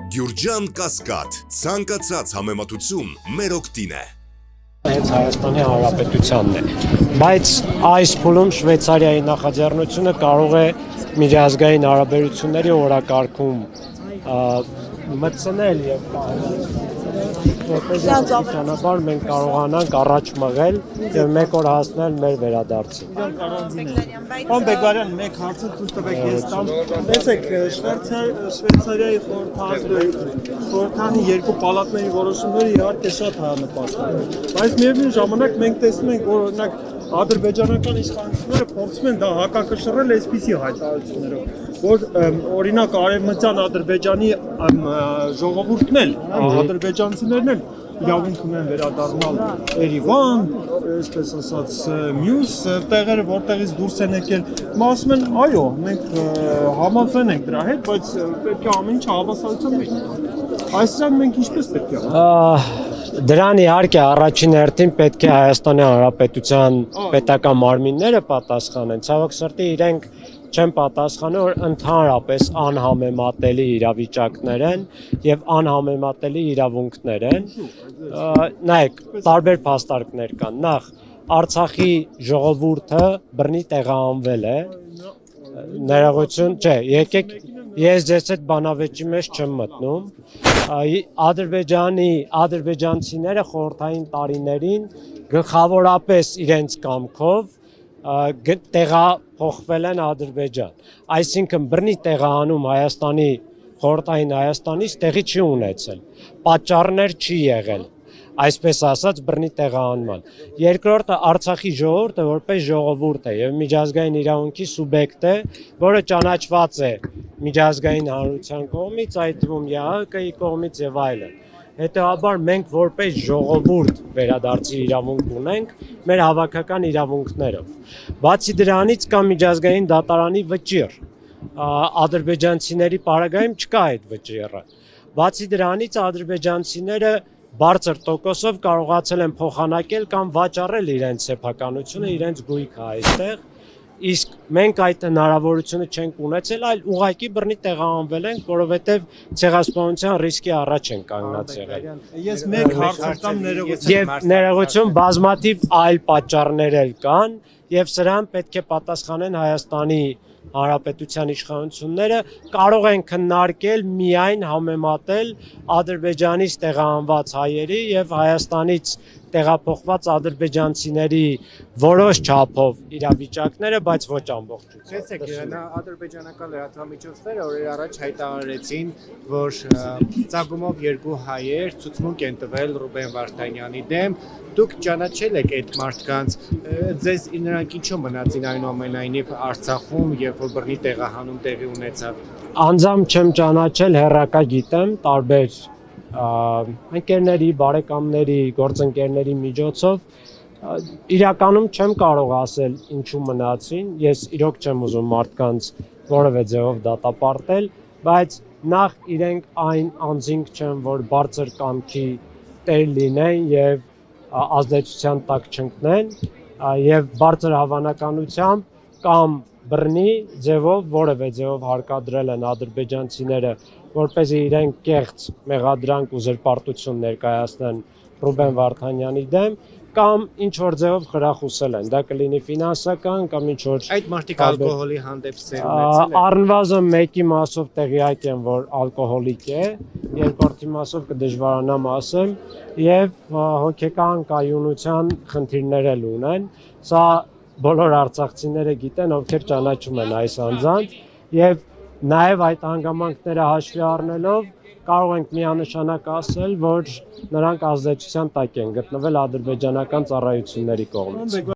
Գյուրջան Կասկադ, ցանկացած համեմատություն մեր օգտին է։ Հենց Հայաստանի Հանրապետությանն է, բայց այս փուլում Շվեյցարիայի նախաձեռնությունը կարող է միջազգային հարաբերությունների օրակարգում մտցնել եւ ճանապարհ մենք կարողանանք առաջ մղել եւ մեկ օր հասնել մեր վերադարձին։ Պարոն Բեգարյան, մեկ հարցը ցույց տվեք ես տամ։ Տեսեք, Շվեյցարիայի խորհրդանի երկու պալատների որոշումները իհարկե շատ հայանպաստ են։ Բայց միևնույն ժամանակ մենք տեսնում ենք, որ օրինակ ադրբեջանական իշխանությունները փորձում են դա հակակշռել այսպիսի հայտարարություններով, որ օրինակ արևմտյան Ադրբեջանի ժողովուրդն էլ, ադրբեջանցիներն էլ իրավունք ունեն վերադառնալ Երևան, այսպես ասած, մյուս տեղերը, որտեղից դուրս են եկել, ասում են, այո, մենք համաձայն ենք դրա հետ, բայց պետք է ամեն ինչ հավասարության մեջ։ Այսինքն մենք ինչպես պետք է Դրան իհարկե առաջին հերթին պետք է Հայաստանի Հանրապետության պետական մարմինները պատասխանեն, ցավոք սրտի իրենք չեն պատասխանում, որ ընդհանրապես անհամեմատելի իրավիճակներ են եւ անհամեմատելի իրավունքներ են։ Նայեք, տարբեր փաստարկներ կան։ Նախ Արցախի ժողովուրդը բռնի տեղահանվել է։ Ներողություն, չէ, եկեք ես ձեզ այդ բանավեճի մեջ չեմ մտնում։ Ադրբեջանցիները խորհրդային տարիներին գլխավորապես իրենց կամքով տեղափոխվել են Ադրբեջան։ Այսինքն բռնի տեղահանում Հայաստանի խորհրդային Հայաստանից տեղի չի ունեցել։ Պատճառներ չի եղել, այսպես ասած բռնի տեղահանման։ Երկրորդը Արցախի ժողովուրդը որպես ժողովուրդ է եւ միջազգային իրավունքի սուբյեկտ է, որը ճանաչված է միջազգային հանրության կողմից, այդ թվում ԵԱՀԿ-ի կողմից եւ այլն։ Հետևաբար մենք որպես ժողովուրդ վերադարձի իրավունք ունենք մեր հավաքական իրավունքներով։ Բացի դրանից կա միջազգային դատարանի վճիռ։ Ադրբեջանցիների պարագայում չկա այդ վճիռը։ Բացի դրանից ադրբեջանցիները բարձր տոկոսով կարողացել են փոխանակել կամ վաճառել իրենց սեփականությունը, իրենց գույքը այստեղ, իսկ մենք այդ հնարավորությունը չենք ունեցել, այլ ուղղակի բռնի տեղահանվել ենք, որովհետև ցեղասպանության ռիսկի առաջ են կանգնած եղել։ Ես մեկ հարց տամ ներողություն։ Եվ ներողություն բազմաթիվ այլ պատճառներ էլ կան, եւ սրան պետք է պատասխանեն Հայաստանի Հանրապետության իշխանությունները, կարող են քննարկել միայն համեմատել Ադրբեջանից տեղահանված հայերի եւ Հայաստանից տեղափոխված ադրբեջանցիների որոշ չափով իրավիճակները, բայց ոչ ամբողջությամբ։ Տեսեք, ադրբեջանական լրատվամիջոցները օրեր առաջ հայտարարեցին, որ ծագումով երկու հայեր ցուցմունք են տվել Ռուբեն Վարդանյանի դեմ։ Դուք ճանաչել եք այդ մարդկանց, ձեզ նրանք ինչու մնացին այնուամենայնիվ Արցախում, երբ որ բռնի տեղահանում տեղի ունեցավ։ Անձամբ չեմ ճանաչել, հեռակա գիտեմ, տարբեր ընկերների, բարեկամների, գործընկերների միջոցով իրականում չեմ կարող ասել ինչու մնացին, ես իրոք չեմ ուզում մարդկանց որևէ ձևով դատապարտել, բայց նախ իրենք այն անձինք չեն, որ բարձր կամքի տեր լինեն եւ ազդեցության տակ չընկնեն եւ բարձր հավանականությամբ կամ բռնի ձևով, որևէ ձևով հարկադրել են ադրբեջանցիները, որպեսզի իրենք կեղծ մեղադրանք ու զրպարտություն ներկայացնեն Ռուբեն Վարդանյանի դեմ, կամ ինչ որ ձևով խրախուսել են, դա կլինի ֆինանսական կամ ինչ որ այդ մարդիկ ալկոհոլի հանդեպ սեր ունեցել են։ Առնվազն մեկի մասով տեղյակ եմ, որ ալկոհոլիկ է, երկրորդի մասով կդժվարանամ ասեմ, եւ հոգեկան կայունության խնդիրներ էլ ունեն։ Սա բոլոր արցախցիները գիտեն, ովքեր ճանաչում են այս անձանց, եւ նաեւ այդ հանգամանքները հաշվի առնելով կարող ենք միանշանակ ասել, որ նրանք ազդեցության տակ են գտնվել ադրբեջանական ծառայությունների կողմից։